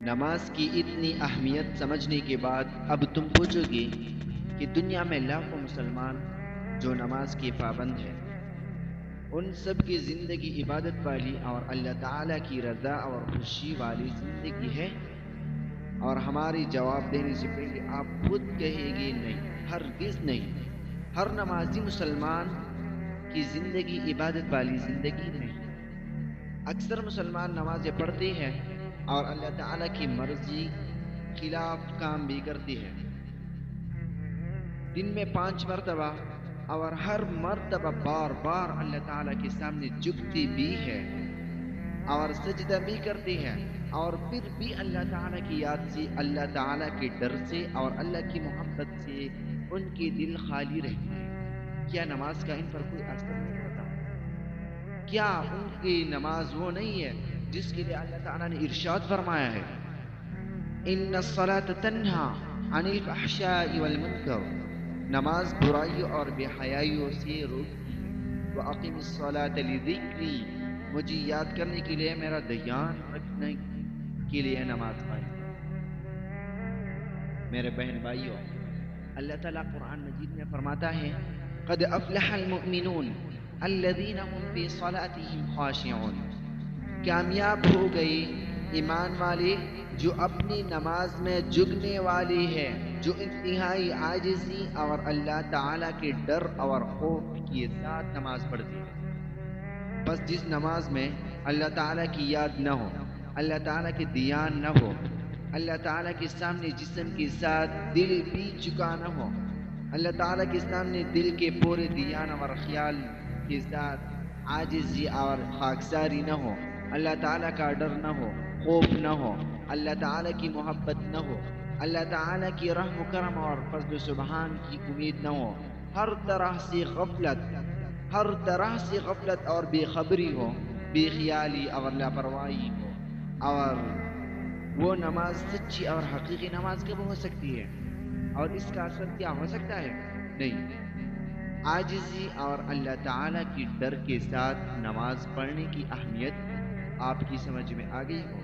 نماز کی اتنی اہمیت سمجھنے کے بعد اب تم پوچھو گے کہ دنیا میں لاکھوں مسلمان جو نماز کے پابند ہیں، ان سب کی زندگی عبادت والی اور اللہ تعالیٰ کی رضا اور خوشی والی زندگی ہے؟ اور ہماری جواب دینے سے پہلے آپ خود کہیں گے نہیں، ہرگز نہیں۔ ہر نمازی مسلمان کی زندگی عبادت والی زندگی نہیں۔ اکثر مسلمان نمازیں پڑھتے ہیں اور اللہ تعالیٰ کی مرضی خلاف کام بھی کرتے ہیں، دن میں 5 مرتبہ، اور ہر مرتبہ بار بار اللہ تعالیٰ کے سامنے جھکتی بھی ہے اور سجدہ بھی کرتے ہیں، اور پھر بھی اللہ تعالیٰ کی یاد سے، اللہ تعالیٰ کے ڈر سے اور اللہ کی محبت سے ان کے دل خالی رہتے ہیں۔ کیا نماز کا ان پر کوئی اثر نہیں ہوتا؟ کیا ان کی نماز وہ نہیں ہے جس کے لیے اللہ تعالیٰ نے ارشاد فرمایا ہے، ان الصلاۃ تنہا عن الفحشاء والمنکر، نماز برائیوں اور بے حیائیوں سے روکتی ہے۔ وَأَقِمِ الصَّلَاةَ لِذِكْرِي، مجھے یاد کرنے کے لیے، میرا دھیان رکھنے کے لیے نماز قائم کرو۔ میرے بہن بھائیوں، اللہ تعالیٰ قرآن مجید میں فرماتا ہے، قد افلح المؤمنون الذین هم فی صلاتهم خاشعون، کامیاب ہو گئے ایمان والے جو اپنی نماز میں جھکنے والے ہیں، جو انتہائی عاجزی اور اللہ تعالیٰ کے ڈر اور خوف کے ساتھ نماز پڑھتے ہیں۔ بس جس نماز میں اللہ تعالیٰ کی یاد نہ ہو، اللہ تعالیٰ کے دھیان نہ ہو، اللہ تعالیٰ کے سامنے جسم کے ساتھ دل بھی جھکا نہ ہو، اللہ تعالیٰ کے سامنے دل کے پورے دھیان اور خیال کے ساتھ عاجزی اور خاکساری نہ ہو، اللہ تعالیٰ کا ڈر نہ ہو، خوف نہ ہو، اللہ تعالیٰ کی محبت نہ ہو، اللہ تعالیٰ کی رحم و کرم اور فضل و سبحان کی امید نہ ہو، ہر طرح سے غفلت اور بے خبری ہو، بے خیالی اور لاپرواہی ہو، اور وہ نماز سچی اور حقیقی نماز کب ہو سکتی ہے؟ اور اس کا اثر کیا ہو سکتا ہے؟ نہیں، عاجزی اور اللہ تعالیٰ کی ڈر کے ساتھ نماز پڑھنے کی اہمیت آپ کی سمجھ میں آ گئی ہو۔